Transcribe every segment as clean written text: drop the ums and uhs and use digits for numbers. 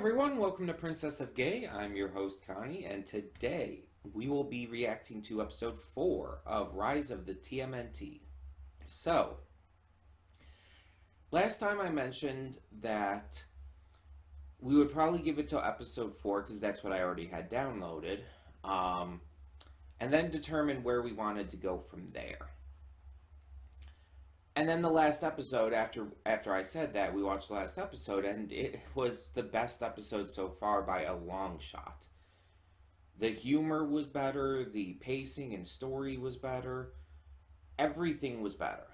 everyone, welcome to Princess of Gay. I'm your host Connie, and today we will be reacting to episode 4 of Rise of the TMNT. So, last time I mentioned that we would probably give it till episode 4 because that's what I already had downloaded, and then determine where we wanted to go from there. And then the last episode, after I said that, we watched the last episode, and it was the best episode so far by a long shot. The humor was better, the pacing and story was better, everything was better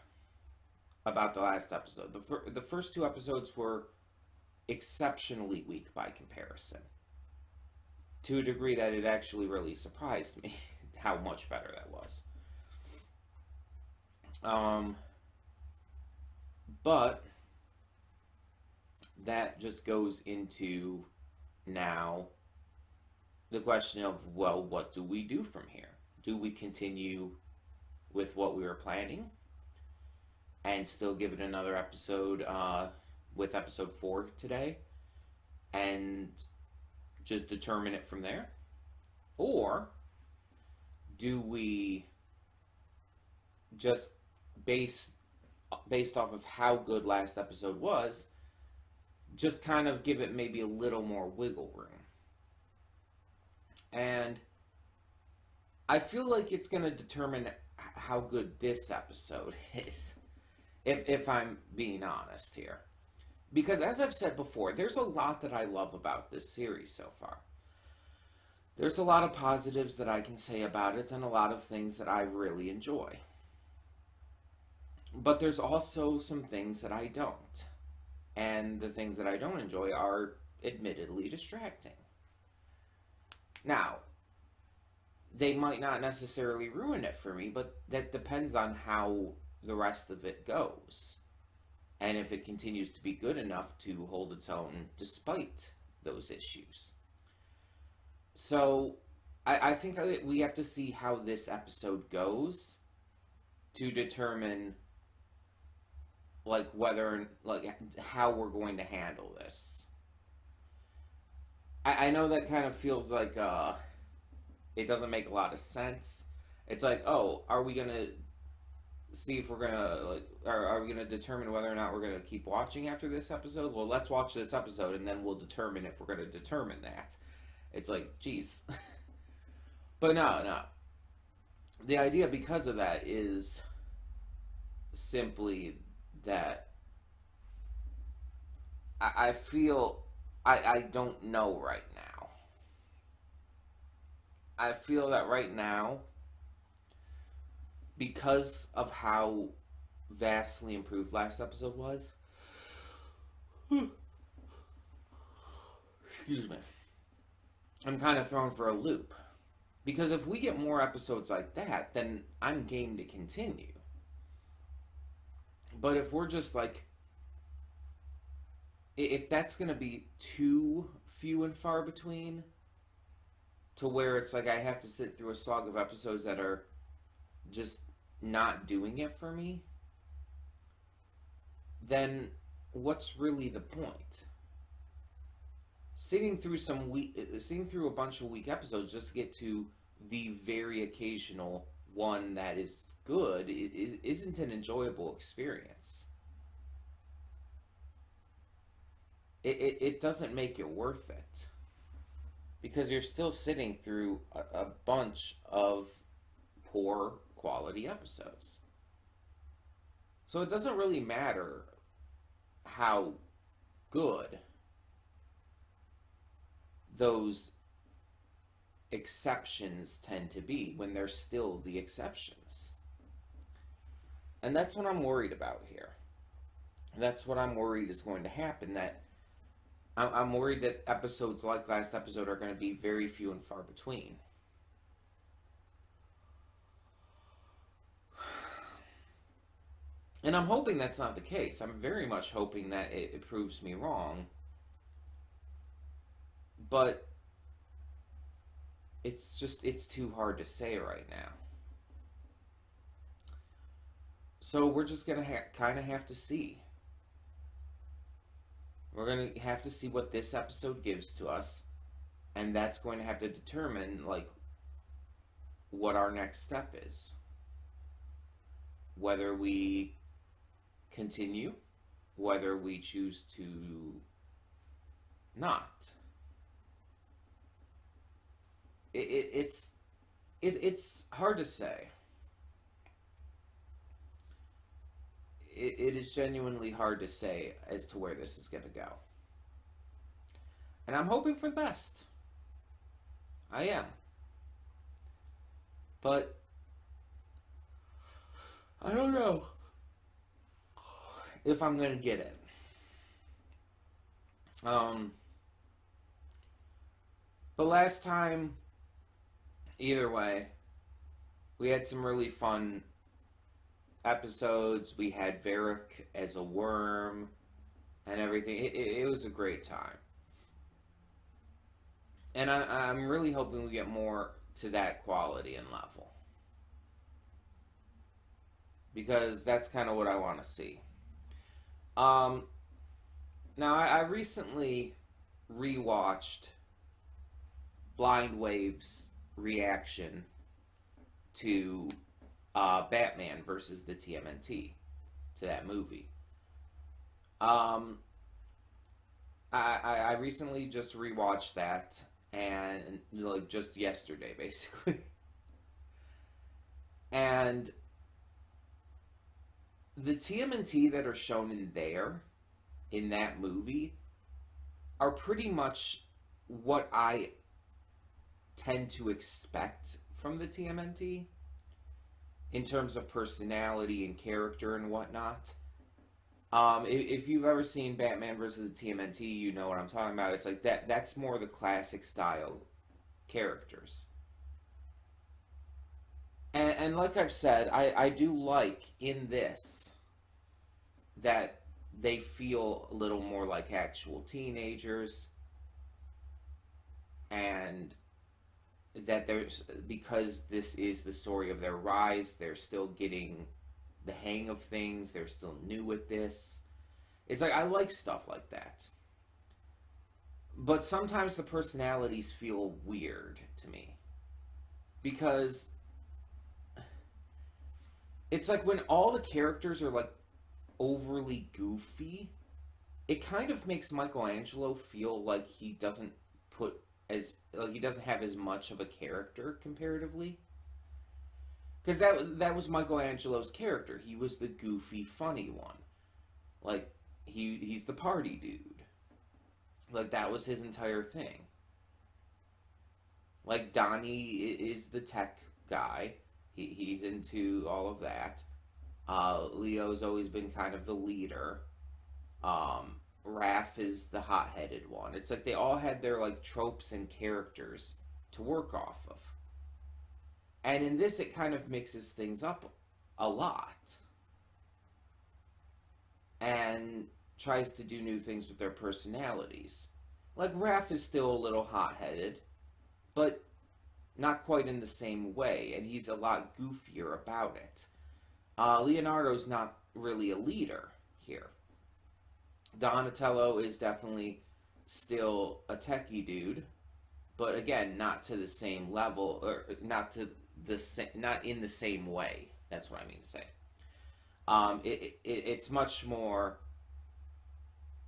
about the last episode. The first two episodes were exceptionally weak by comparison, to a degree that it actually really surprised me how much better that was. But that just goes into now the question of, well, what do we do from here? Do we continue with what we were planning and still give it another episode with episode 4 today and just determine it from there? Or do we just based off of how good last episode was, just kind of give it maybe a little more wiggle room? And I feel like it's going to determine how good this episode is, if I'm being honest here. Because as I've said before, there's a lot that I love about this series so far. There's a lot of positives that I can say about it, and a lot of things that I really enjoy. But there's also some things that I don't. And the things that I don't enjoy are admittedly distracting. Now, they might not necessarily ruin it for me, but that depends on how the rest of it goes. And if it continues to be good enough to hold its own despite those issues. So, I think we have to see how this episode goes to determine how we're going to handle this. I know that kind of feels like it doesn't make a lot of sense. It's like, oh, are we gonna see if we're gonna are we gonna determine whether or not we're gonna keep watching after this episode? Well, let's watch this episode and then we'll determine if we're gonna determine that. It's like, geez. But no. The idea because of that is simply that I feel I don't know right now. I feel that right now, because of how vastly improved last episode was, excuse me, I'm kind of thrown for a loop. Because if we get more episodes like that, then I'm game to continue. But if we're just like, if that's going to be too few and far between, to where it's like I have to sit through a slog of episodes that are just not doing it for me, then what's really the point? Sitting through a bunch of weak episodes just to get to the very occasional one that is good, it isn't an enjoyable experience. It doesn't make it worth it, because you're still sitting through a bunch of poor quality episodes. So it doesn't really matter how good those exceptions tend to be when they're still the exceptions. And that's what I'm worried about here. That's what I'm worried is going to happen. That I'm worried that episodes like last episode are going to be very few and far between. And I'm hoping that's not the case. I'm very much hoping that it proves me wrong. But it's too hard to say right now. So we're just going to kind of have to see. We're going to have to see what this episode gives to us, and that's going to have to determine, like, what our next step is. Whether we continue, whether we choose to not. It's hard to say. It is genuinely hard to say as to where this is going to go. And I'm hoping for the best. I am. But I don't know if I'm going to get it. But last time, either way, we had some really fun episodes. We had Varric as a worm and everything. It was a great time. And I'm really hoping we get more to that quality and level. Because that's kind of what I want to see. Now, I recently rewatched Blind Wave's reaction to Batman versus the TMNT, to that movie. I recently just rewatched that, and like just yesterday, basically. And the TMNT that are shown in that movie, are pretty much what I tend to expect from the TMNT in terms of personality and character and whatnot. If you've ever seen Batman versus the TMNT, you know what I'm talking about. It's like that's more the classic style characters. And like I've said, I do like in this that they feel a little more like actual teenagers, and that there's, because this is the story of their rise, they're still getting the hang of things, they're still new at this. It's like, I like stuff like that. But sometimes the personalities feel weird to me. Because it's like when all the characters are like overly goofy, it kind of makes Michelangelo feel like he doesn't he doesn't have as much of a character comparatively. Because that was Michelangelo's character. He was the goofy, funny one. Like, he's the party dude. Like, that was his entire thing. Like, Donnie is the tech guy. He's into all of that. Leo's always been kind of the leader. Raph is the hot-headed one. It's like they all had their like tropes and characters to work off of. And in this, it kind of mixes things up a lot. And tries to do new things with their personalities. Like, Raph is still a little hot-headed, but not quite in the same way, and he's a lot goofier about it. Leonardo's not really a leader here. Donatello is definitely still a techie dude, but again, not to the same level, or not in the same way. That's what I mean to say. It's much more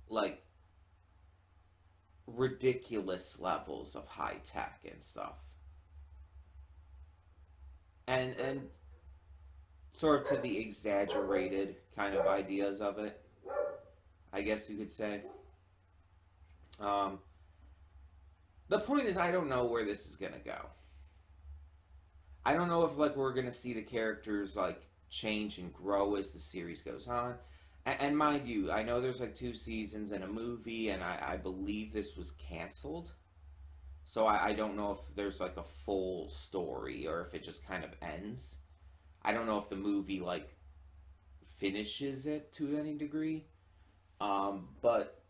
like ridiculous levels of high tech and stuff, and sort of to the exaggerated kind of ideas of it, I guess you could say. The point is, I don't know where this is gonna go. I don't know if like we're gonna see the characters like change and grow as the series goes on. And mind you, I know there's like 2 seasons and a movie, and I believe this was canceled. So I don't know if there's like a full story or if it just kind of ends. I don't know if the movie like finishes it to any degree. But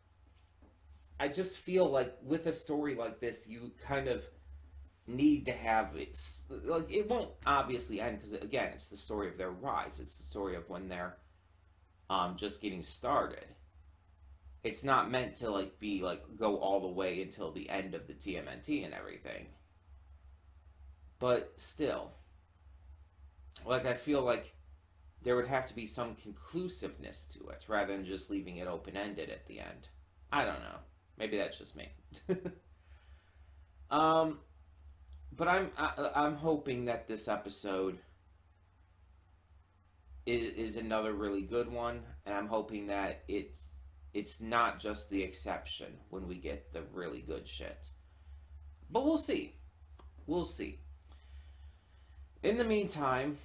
I just feel like with a story like this, you kind of need to have it. Like, it won't obviously end because, again, it's the story of their rise. It's the story of when they're just getting started. It's not meant to like be like go all the way until the end of the TMNT and everything. But still, like I feel like there would have to be some conclusiveness to it rather than just leaving it open-ended at the end. I don't know. Maybe that's just me. But I'm hoping that this episode is another really good one, and I'm hoping that it's not just the exception when we get the really good shit. But we'll see. We'll see. In the meantime,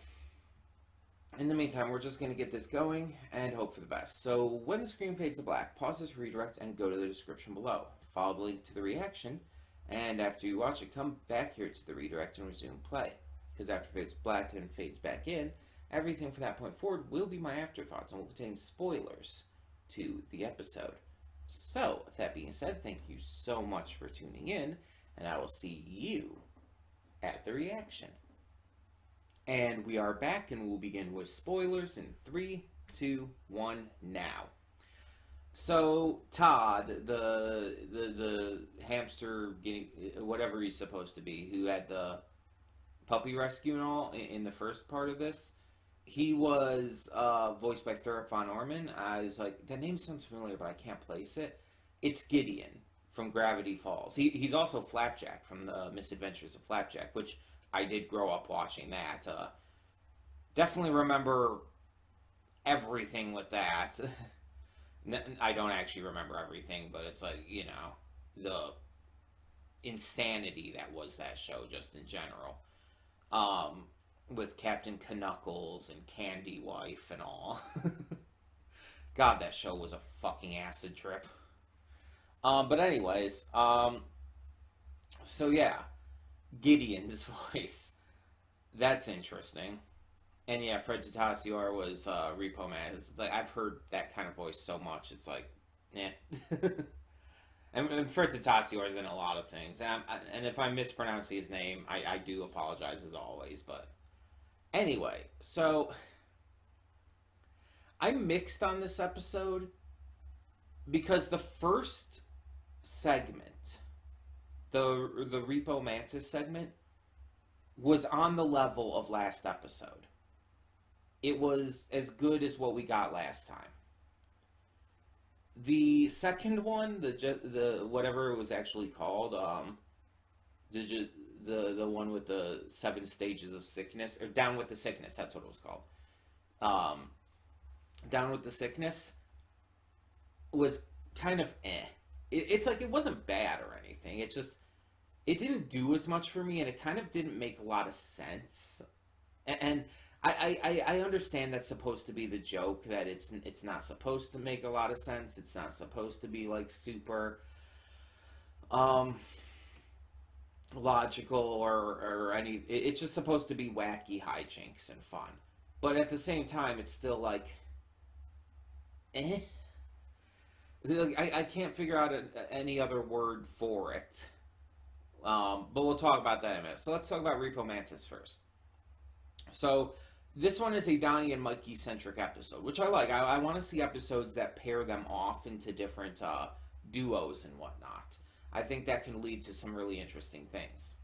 we're just going to get this going and hope for the best. So when the screen fades to black, pause this redirect and go to the description below. Follow the link to the reaction, and after you watch it, come back here to the redirect and resume play. Because after it fades black and fades back in, everything from that point forward will be my afterthoughts and will contain spoilers to the episode. So, with that being said, thank you so much for tuning in, and I will see you at the reaction. And we are back, and we'll begin with spoilers in 3, 2, 1, now. So, Todd, the hamster, whatever he's supposed to be, who had the puppy rescue and all in the first part of this, he was voiced by Thurip Von Orman. I was like, that name sounds familiar, but I can't place it. It's Gideon from Gravity Falls. He's also Flapjack from the Misadventures of Flapjack, which I did grow up watching that. Definitely remember everything with that. I don't actually remember everything, but it's like, you know, the insanity that was that show just in general. With Captain Knuckles and Candy Wife and all. God, that show was a fucking acid trip. But anyways, so yeah, Gideon's voice. That's interesting. And yeah, Fred Tatasciore was Repo Man. It's like, I've heard that kind of voice so much, it's like, eh. And Fred Tatasciore is in a lot of things. And if I'm mispronouncing his name, I do apologize as always, but anyway, so I'm mixed on this episode because the first segment, the Repo Mantis segment, was on the level of last episode. It was as good as what we got last time. The second one, the whatever it was actually called, the one with the 7 stages of sickness, or Down with the Sickness, that's what it was called. Down with the Sickness was kind of eh. It's like, it wasn't bad or anything. It just, it didn't do as much for me, and it kind of didn't make a lot of sense. And I understand that's supposed to be the joke, that it's not supposed to make a lot of sense. It's not supposed to be like super logical or any. It's just supposed to be wacky hijinks and fun. But at the same time, it's still like, eh. I can't figure out any other word for it. But we'll talk about that in a minute. So let's talk about Repo Mantis first. So this one is a Donnie and Mikey centric episode, which I like. I want to see episodes that pair them off into different duos and whatnot. I think that can lead to some really interesting things.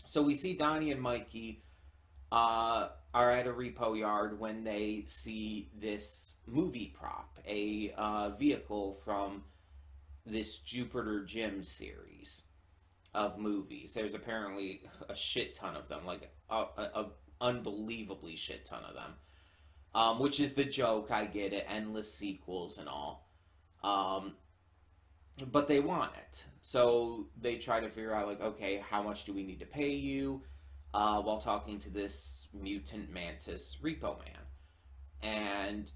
So we see Donnie and Mikey are at a repo yard when they see this movie prop, a vehicle from this Jupiter Gym series of movies. There's apparently a shit ton of them, like a unbelievably shit ton of them, which is the joke. I get it, endless sequels and all, but they want it, so they try to figure out, like, okay, how much do we need to pay you, while talking to this mutant mantis Repo Man. And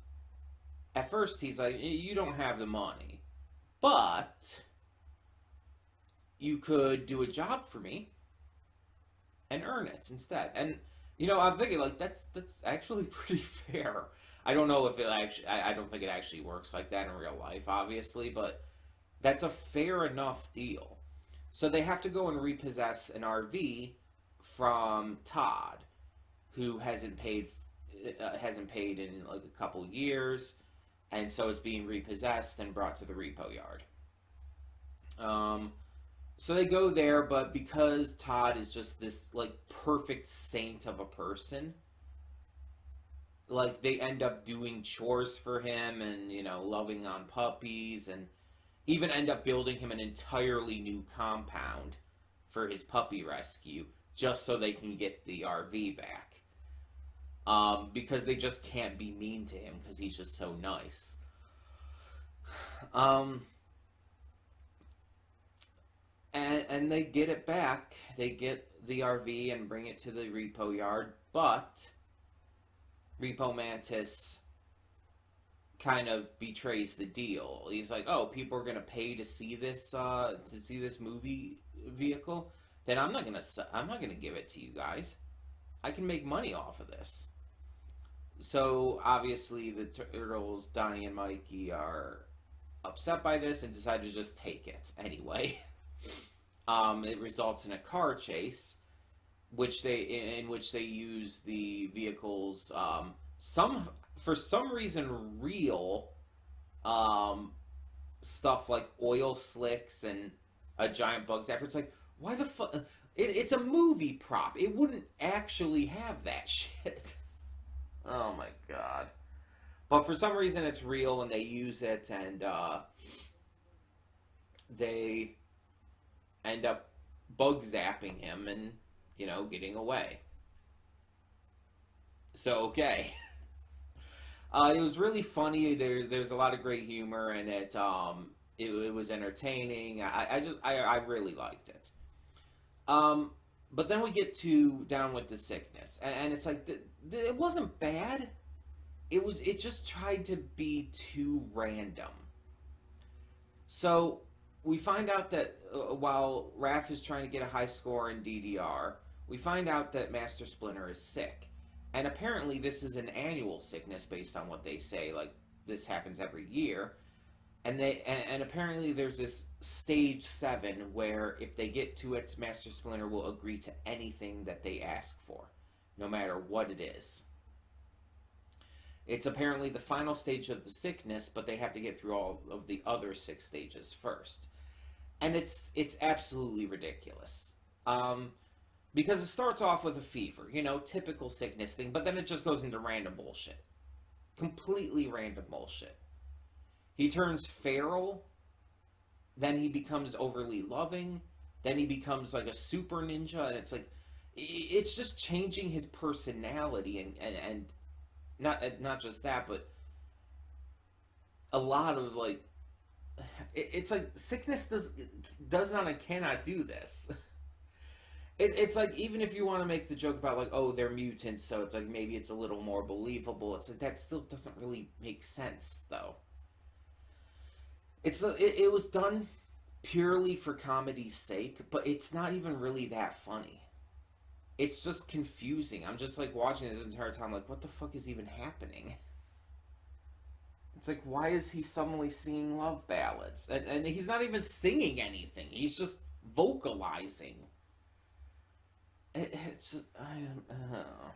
at first he's like, you don't have the money, but you could do a job for me and earn it instead. And you know, I'm thinking, like, that's actually pretty fair. I don't know if it actually, I don't think it actually works like that in real life, obviously, but that's a fair enough deal. So they have to go and repossess an RV from Todd, who hasn't paid in like a couple years, and so it's being repossessed and brought to the repo yard. So they go there, but because Todd is just this like perfect saint of a person, like they end up doing chores for him and loving on puppies, and even end up building him an entirely new compound for his puppy rescue just so they can get the RV back. Because they just can't be mean to him because he's just so nice. And they get it back. They get the RV and bring it to the repo yard, but Repo Mantis kind of betrays the deal. He's like, "Oh, people are gonna pay to see this movie vehicle. Then I'm not gonna give it to you guys. I can make money off of this." So obviously the turtles, Donnie and Mikey, are upset by this and decide to just take it anyway. It results in a car chase, in which they use the vehicle's for some reason real stuff like oil slicks and a giant bug zapper. It's like, why the fuck? It's a movie prop. It wouldn't actually have that shit. Oh my god. But for some reason it's real and they use it, and they end up bug zapping him and, getting away. So, okay. It was really funny. There's a lot of great humor in it. It was entertaining. I really liked it. But then we get to Down with the Sickness, and it's like it wasn't bad. It just tried to be too random. So we find out that while Raph is trying to get a high score in DDR, we find out that Master Splinter is sick. And apparently this is an annual sickness based on what they say. Like, this happens every year. And apparently there's this stage 7 where if they get to it, Master Splinter will agree to anything that they ask for, no matter what it is. It's apparently the final stage of the sickness, but they have to get through all of the other 6 stages first. And it's absolutely ridiculous. Because it starts off with a fever, typical sickness thing, but then it just goes into random bullshit. Completely random bullshit. He turns feral, then he becomes overly loving, then he becomes like a super ninja, and it's like, it's just changing his personality, and not just that, but a lot of like, it's like sickness does not and cannot do this. It's like, even if you want to make the joke about like, oh, they're mutants, so it's like maybe it's a little more believable. It's like that still doesn't really make sense, though. It was done purely for comedy's sake, but it's not even really that funny. It's just confusing. I'm just like watching this entire time, like, what the fuck is even happening? It's like, why is he suddenly singing love ballads? And he's not even singing anything. He's just vocalizing. It's just, I don't know.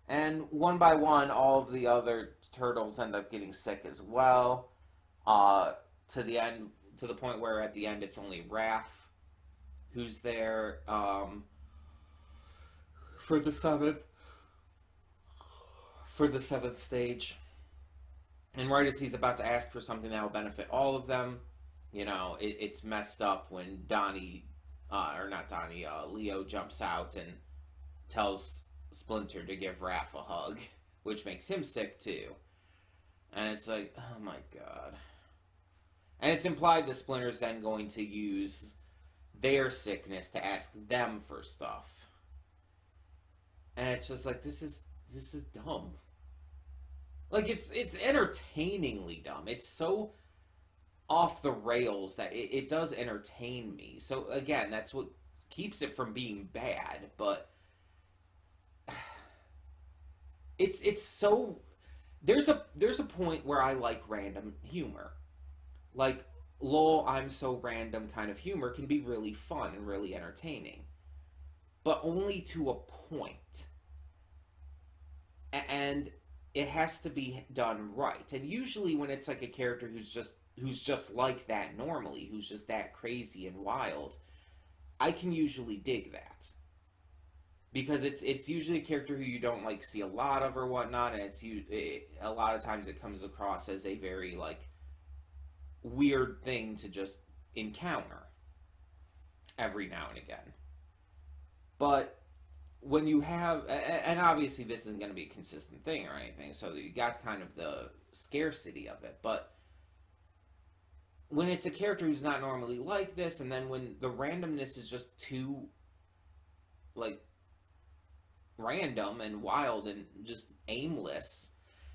And one by one, all of the other turtles end up getting sick as well. To the point where at the end it's only Raph who's there for the seventh stage. And right as he's about to ask for something that will benefit all of them, it's messed up when Leo jumps out and tells Splinter to give Raph a hug, which makes him sick too. And it's like, oh my god. And it's implied that Splinter's then going to use their sickness to ask them for stuff. And it's just like, this is dumb. Like, it's entertainingly dumb. It's so off the rails that it does entertain me. So again, that's what keeps it from being bad, but it's so, there's a point where I like random humor. Like, lol, I'm so random kind of humor can be really fun and really entertaining. But only to a point. and it has to be done right. And usually when it's like a character who's just like that normally, who's just that crazy and wild, I can usually dig that. Because it's usually a character who you don't like see a lot of or whatnot, and a lot of times it comes across as a very like weird thing to just encounter every now and again. But when you have, and obviously this isn't going to be a consistent thing or anything, so you got kind of the scarcity of it, but when it's a character who's not normally like this, and then when the randomness is just too like random and wild and just aimless,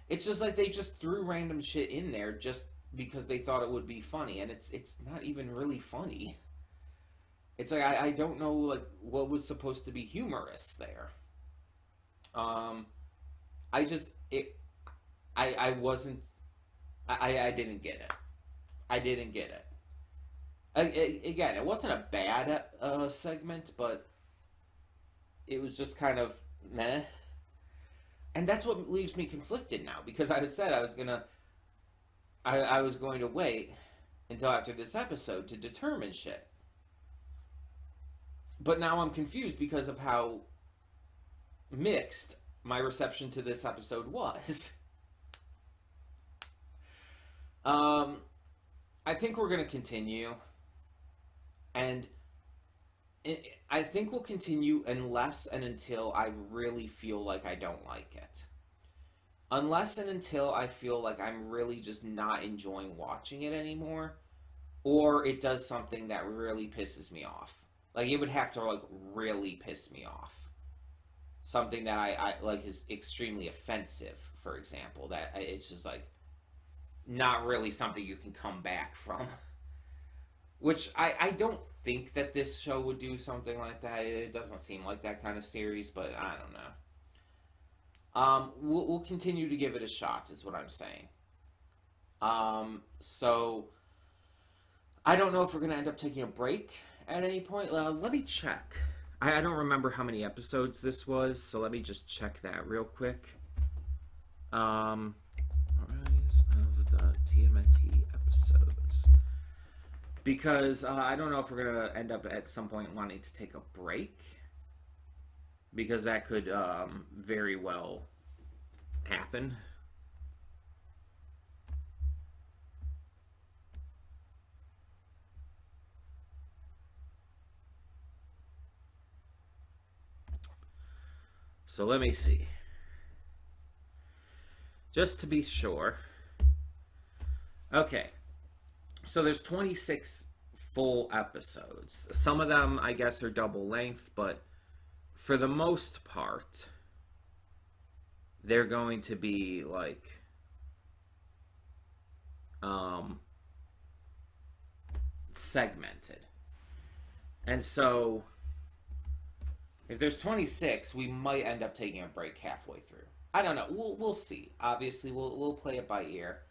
it's just like they just threw random shit in there just because they thought it would be funny, and it's not even really funny. It's like I don't know like what was supposed to be humorous there. I just it I wasn't I didn't get it. I didn't get it. Again, it wasn't a bad segment, but it was just kind of meh. And that's what leaves me conflicted now, because I said I was going to wait until after this episode to determine shit. But now I'm confused because of how mixed my reception to this episode was. I think we're going to continue. And I think we'll continue unless and until I really feel like I don't like it. Unless and until I feel like I'm really just not enjoying watching it anymore, or it does something that really pisses me off. Like, it would have to, like, really piss me off. Something that I like is extremely offensive, for example. That it's just, like, not really something you can come back from. Which, I don't think that this show would do something like that. It doesn't seem like that kind of series, but I don't know. We'll continue to give it a shot, is what I'm saying. So, I don't know if we're going to end up taking a break at any point. Let me check. I don't remember how many episodes this was, so let me just check that real quick. Rise of the TMNT episodes. Because I don't know if we're going to end up at some point wanting to take a break. Because that could very well happen. So let me see. Just to be sure. Okay. So there's 26 full episodes. Some of them, I guess, are double length, but for the most part, they're going to be like segmented. And so if there's 26, we might end up taking a break halfway through. I don't know. We'll see. Obviously, we'll play it by ear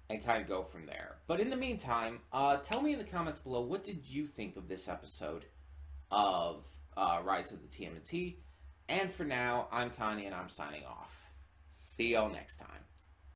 and kind of go from there. But in the meantime, tell me in the comments below, what did you think of this episode of Rise of the TMNT? And for now, I'm Connie, and I'm signing off. See y'all next time.